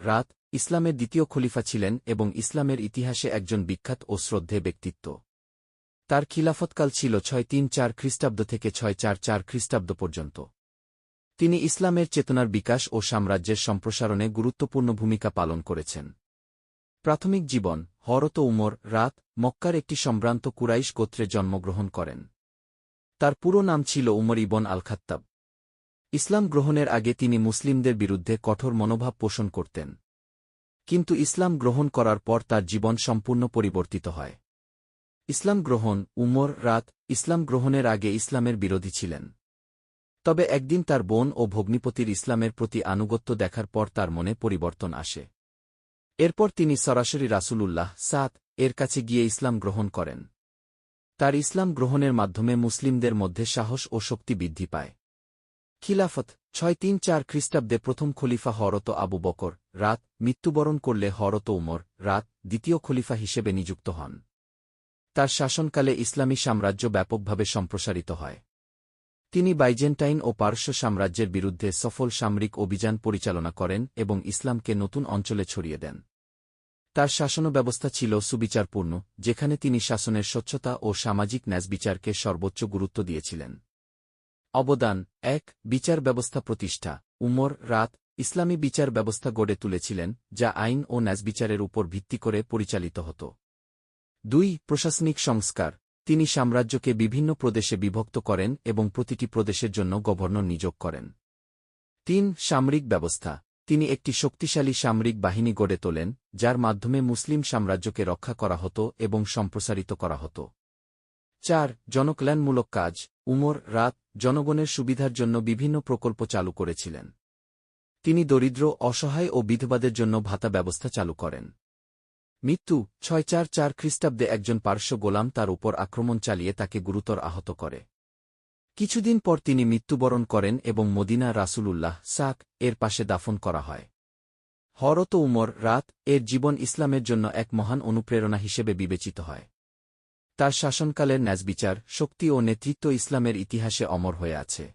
রাত ইসলামের দ্বিতীয় খলিফা ছিলেন এবং ইসলামের ইতিহাসে একজন বিখ্যাত ও শ্রদ্ধেয় ব্যক্তিত্ব। তার খিলাফতকাল ছিল 634 খ্রিস্টাব্দ থেকে 644 খ্রিস্টাব্দ পর্যন্ত। তিনি ইসলামের চেতনার বিকাশ ও সাম্রাজ্যের সম্প্রসারণে গুরুত্বপূর্ণ ভূমিকা পালন করেছেন। প্রাথমিক জীবন হযরত উমর রাত মক্কার একটি সম্ভ্রান্ত কুরাইশ গোত্রে জন্মগ্রহণ করেন। তার পুরো নাম ছিল উমর ইবন আল-খাত্তাব। ইসলাম গ্রহণের আগে তিনি মুসলিমদের বিরুদ্ধে কঠোর মনোভাব পোষণ করতেন। কিন্তু ইসলাম গ্রহণ করার পর তার জীবন সম্পূর্ণ পরিবর্তিত হয়। ইসলাম গ্রহণ উমর রাত ইসলাম গ্রহণের আগে ইসলামের বিরোধী ছিলেন। তবে একদিন তার বোন ও ভগ্নিপতির ইসলামের প্রতি আনুগত্য দেখার পর তার মনে পরিবর্তন আসে। এরপর তিনি সরাসরি রাসূলুল্লাহ এর কাছে গিয়ে ইসলাম গ্রহণ করেন। তার ইসলাম গ্রহণের মাধ্যমে মুসলিমদের মধ্যে সাহস ও শক্তি বৃদ্ধি পায়। খিলাফত 634 খ্রিস্টাব্দে প্রথম খলিফা হযরত আবু বকর রাত মৃত্যুবরণ করলে হযরত উমর রাত দ্বিতীয় খলিফা হিসেবে নিযুক্ত হন। তার শাসনকালে ইসলামী সাম্রাজ্য ব্যাপকভাবে সম্প্রসারিত হয়। তিনি বাইজেন্টাইন ও পারস্য সাম্রাজ্যের বিরুদ্ধে সফল সামরিক অভিযান পরিচালনা করেন এবং ইসলামকে নতুন অঞ্চলে ছড়িয়ে দেন। তার শাসনব্যবস্থা ছিল সুবিচারপূর্ণ, যেখানে তিনি শাসনের স্বচ্ছতা ও সামাজিক ন্যায়বিচারকে সর্বোচ্চ গুরুত্ব দিয়েছিলেন। অবদান ১ বিচার ব্যবস্থা প্রতিষ্ঠা উমর রাত ইসলামী বিচার ব্যবস্থা গড়ে তুলেছিলেন, যা আইন ও ন্যায়বিচারের উপর ভিত্তি করে পরিচালিত হতো। ২ প্রশাসনিক সংস্কার তিনি সাম্রাজ্যকে বিভিন্ন প্রদেশে বিভক্ত করেন এবং প্রতিটি প্রদেশের জন্য গভর্নর নিয়োগ করেন। ৩ সামরিক ব্যবস্থা তিনি একটি শক্তিশালী সামরিক বাহিনী গড়ে তোলেন, যার মাধ্যমে মুসলিম সাম্রাজ্যকে রক্ষা করা হতো এবং সম্প্রসারিত করা হতো। ৪ জনকল্যাণমূলক কাজ উমর রাত জনগণের সুবিধার জন্য বিভিন্ন প্রকল্প চালু করেছিলেন। তিনি দরিদ্র অসহায় ও বিধবাদের জন্য ভাতা ব্যবস্থা চালু করেন। মৃত্যু 644 খ্রিস্টাব্দে একজন পার্শ্ব গোলাম তার উপর আক্রমণ চালিয়ে তাকে গুরুতর আহত করে। কিছুদিন পর তিনি মৃত্যুবরণ করেন এবং মদিনা রাসূলুল্লাহ এর পাশে দাফন করা হয়। হযরত উমর রাত এর জীবন ইসলামের জন্য এক মহান অনুপ্রেরণা হিসেবে বিবেচিত হয়। তার শাসনকালের ন্যায়বিচার শক্তি ও নেতৃত্ব ইসলামের ইতিহাসে অমর হয়ে আছে।